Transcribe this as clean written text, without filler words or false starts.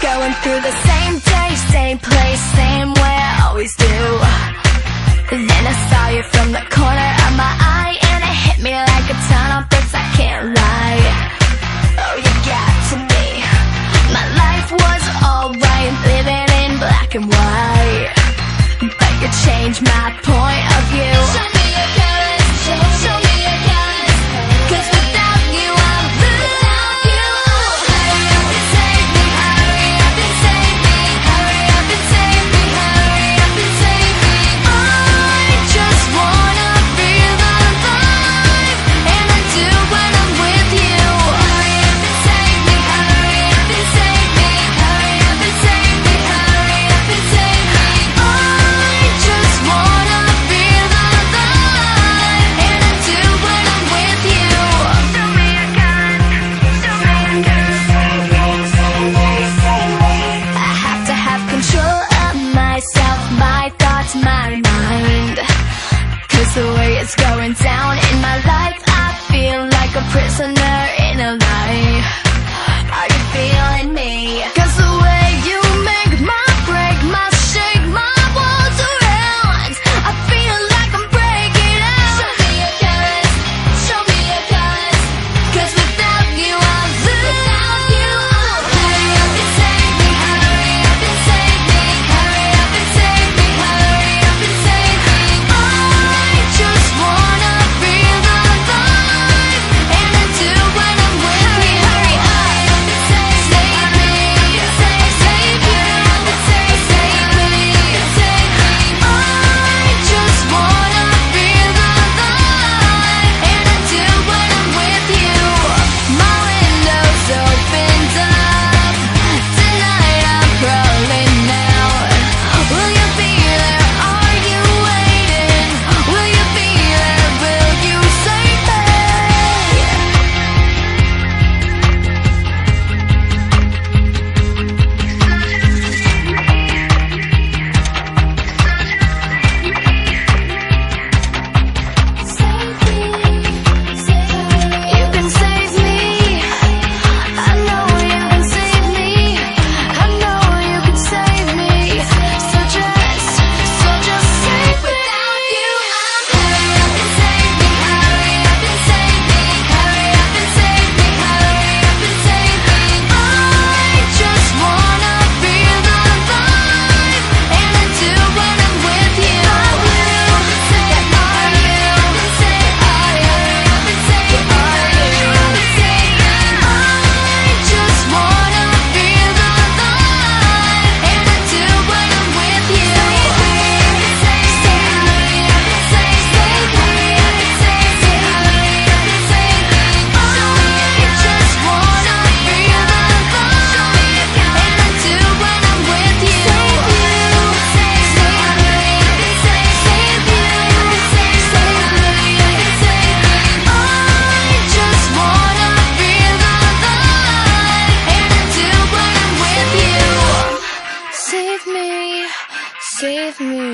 going through the same day, same place, same way I always do. Then I saw you from the corner of my eye, and it hit me like a ton of bricks, I can't lie. Oh, you got to me. My life was alright, living in black and white, but you changed my point of view. Show me your colors, show me your colors, 'cause without you I'm blue. Hurry up and save me, hurry up and save me, hurry up and save me, hurry up and save me. I just wanna feel alive, and I do when I'm with you. Hurry up and save me, hurry up and save me, hurry up and save me, hurry up and save me. I just wanna feel alive, and I do when I'm with you. Show me your colors, show me your colors. I have to have control of myself, my thoughts, my mind, 'cause the way it's going down in my life, I feel like a prisoner in a lie. Are you feeling me? 'Cause the way you make my break, my shake, my walls around, I feel like I'm breaking out. Show me your colors, show me your colors, 'cause without you I'm blue. Hurry up and save me, hurry up and save me, hurry up and save me, hurry up and save me. I just wanna feel alive, and I do when I'm with you. Hurry up and save me, save you, save me, save me. I just wanna feel alive, and I do when I'm with you. My window's opened up, tonight I'm crawling out. Will you be there? Are you waiting? Will you be there? Will you save me? You can save me. I know you can save me. I know you can save me. So just save me. Without you, hurry up and save me. Hurry up and save me. Hurry up and save me. Hurry up and save me. I just wanna feel alive, and I do when I'm with you. Are you? Are you? Are you? Hurry up and save me. Hurry up and save me. I just wanna feel alive, and I do when I'm with you. Save me, hurry up and save me, hurry up and save me, hurry up and save me. I just wanna feel alive, and I do when I'm with you. Save me, hurry up and save me, save you, hurry up and save me. I just wanna feel alive, and I do when I'm with you. Save me, save me.